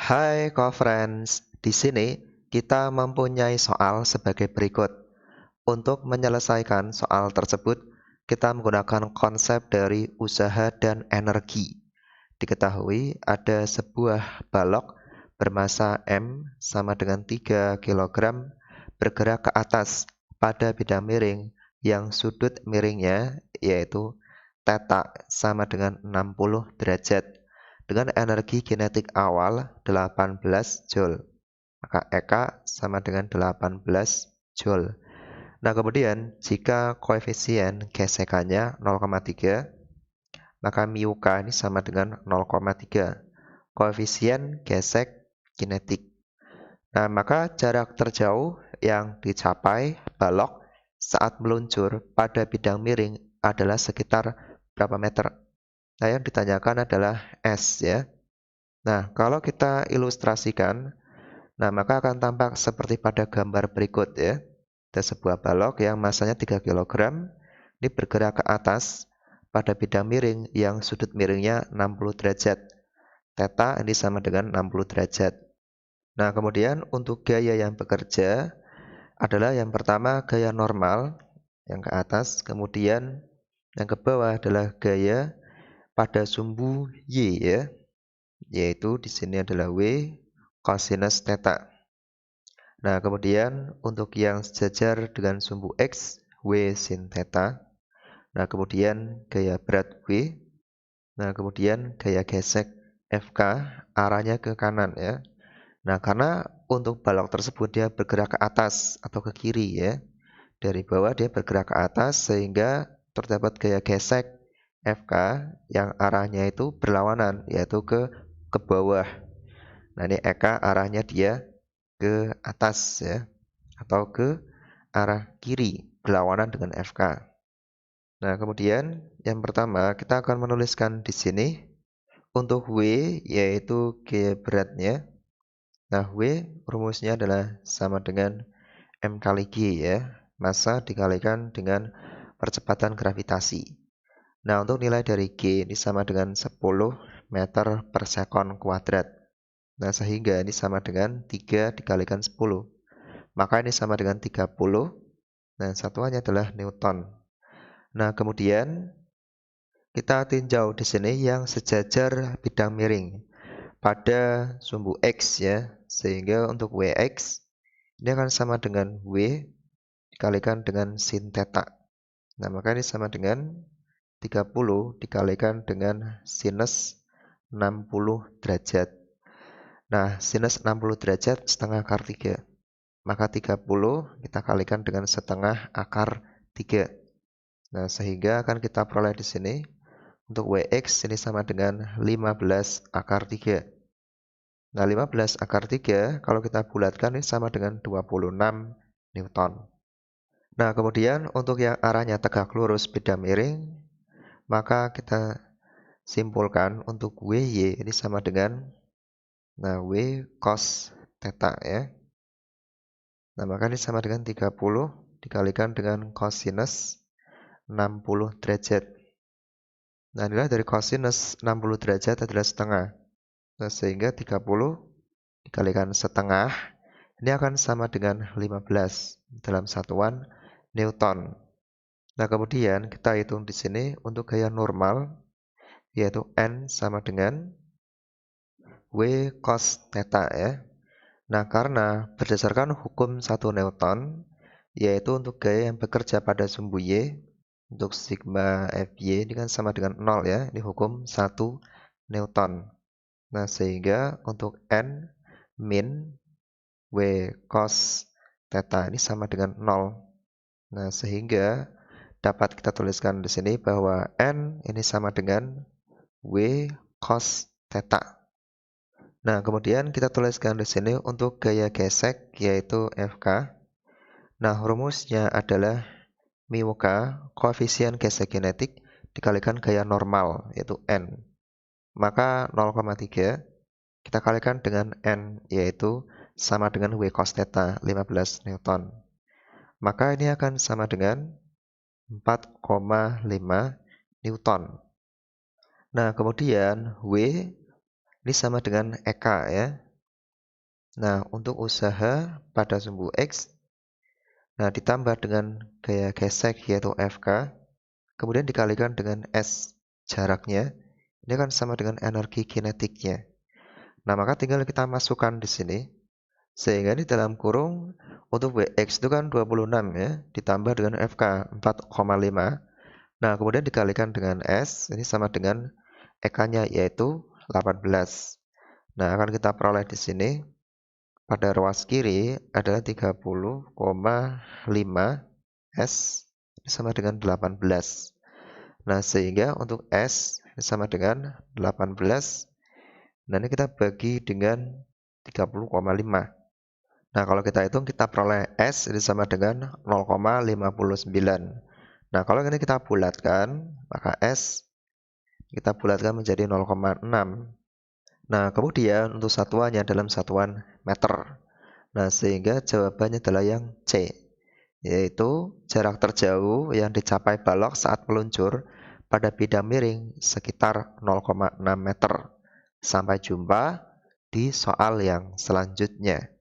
Hai co-friends, di sini kita mempunyai soal sebagai berikut. Untuk menyelesaikan soal tersebut, kita menggunakan konsep dari usaha dan energi. Diketahui ada sebuah balok bermasa M sama dengan 3 kg bergerak ke atas pada bidang miring yang sudut miringnya yaitu theta sama dengan 60 derajat dengan energi kinetik awal 18 Joule. Maka EK sama dengan 18 Joule. Nah, kemudian jika koefisien gesekannya 0,3, maka mu K ini sama dengan 0,3. Koefisien gesek kinetik. Nah, maka jarak terjauh yang dicapai balok saat meluncur pada bidang miring adalah sekitar berapa meter? Nah, yang ditanyakan adalah S ya. Nah, kalau kita ilustrasikan, nah maka akan tampak seperti pada gambar berikut ya. Ada sebuah balok yang masanya 3 kg, ini bergerak ke atas pada bidang miring yang sudut miringnya 60 derajat. Theta ini sama dengan 60 derajat. Nah, kemudian untuk gaya yang bekerja adalah yang pertama gaya normal yang ke atas, kemudian yang ke bawah adalah gaya pada sumbu Y ya, yaitu di sini adalah W cosinus theta. Nah, kemudian untuk yang sejajar dengan sumbu X, W sin theta. Nah, kemudian gaya berat W. Nah, kemudian gaya gesek FK arahnya ke kanan ya. Nah, karena untuk balok tersebut dia bergerak ke atas atau ke kiri ya. Dari bawah dia bergerak ke atas sehingga terdapat gaya gesek FK yang arahnya itu berlawanan yaitu ke bawah. Nah, ini EK arahnya dia ke atas ya atau ke arah kiri berlawanan dengan FK. Nah, kemudian yang pertama kita akan menuliskan di sini untuk W yaitu G beratnya. Nah, W rumusnya adalah sama dengan M kali G ya, massa dikalikan dengan percepatan gravitasi. Nah, untuk nilai dari G ini sama dengan 10 meter per sekon kuadrat. Nah, sehingga ini sama dengan 3 dikalikan 10. Maka ini sama dengan 30. Nah, satuannya adalah Newton. Nah, kemudian kita tinjau di sini yang sejajar bidang miring pada sumbu X ya. Sehingga untuk Wx ini akan sama dengan W dikalikan dengan sin theta. Nah, maka ini sama dengan 30 dikalikan dengan sinus 60 derajat. Nah, sinus 60 derajat setengah akar 3. Maka 30 kita kalikan dengan setengah akar 3. Nah, sehingga akan kita peroleh di sini untuk Wx ini sama dengan 15 akar 3. Nah, 15 akar 3 kalau kita bulatkan ini sama dengan 26 Newton. Nah, kemudian untuk yang arahnya tegak lurus bidang miring, maka kita simpulkan untuk WY ini sama dengan W cos theta ya. Nah, maka ini sama dengan 30 dikalikan dengan cosinus 60 derajat. Nah, nilai dari cosinus 60 derajat adalah setengah. Nah, sehingga 30 dikalikan setengah, ini akan sama dengan 15 dalam satuan Newton. Nah, kemudian kita hitung di sini untuk gaya normal, yaitu N sama dengan W cos theta ya. Nah, karena berdasarkan hukum 1 Newton, yaitu untuk gaya yang bekerja pada sumbu Y, untuk sigma Fy ini kan sama dengan 0 ya, ini hukum 1 Newton. Nah, sehingga untuk N min W cos theta ini sama dengan 0. Nah, sehingga dapat kita tuliskan di sini bahwa N ini sama dengan W cos theta. Nah, kemudian kita tuliskan di sini untuk gaya gesek yaitu Fk. Nah, rumusnya adalah mu K, koefisien gesek kinetik dikalikan gaya normal yaitu N. Maka 0,3 kita kalikan dengan N yaitu sama dengan W cos theta 15 Newton. Maka ini akan sama dengan 4,5 Newton. Nah, kemudian W ini sama dengan EK ya. Nah, untuk usaha pada sumbu X, nah ditambah dengan gaya gesek yaitu Fk, kemudian dikalikan dengan S jaraknya, ini kan sama dengan energi kinetiknya. Nah, maka tinggal kita masukkan di sini, sehingga di dalam kurung untuk Wx itu kan 26 ya, ditambah dengan Fk 4,5. Nah, kemudian dikalikan dengan S, ini sama dengan EK-nya yaitu 18. Nah, akan kita peroleh di sini pada ruas kiri adalah 30,5 S sama dengan 18. Nah, sehingga untuk S sama dengan 18. Nah, ini kita bagi dengan 30,5. Nah, kalau kita hitung kita peroleh S ini sama dengan 0,59. Nah, kalau ini kita bulatkan, maka S kita bulatkan menjadi 0,6. Nah, kemudian untuk satuannya dalam satuan meter. Nah, sehingga jawabannya adalah yang C, yaitu jarak terjauh yang dicapai balok saat meluncur pada bidang miring sekitar 0,6 meter. Sampai jumpa di soal yang selanjutnya.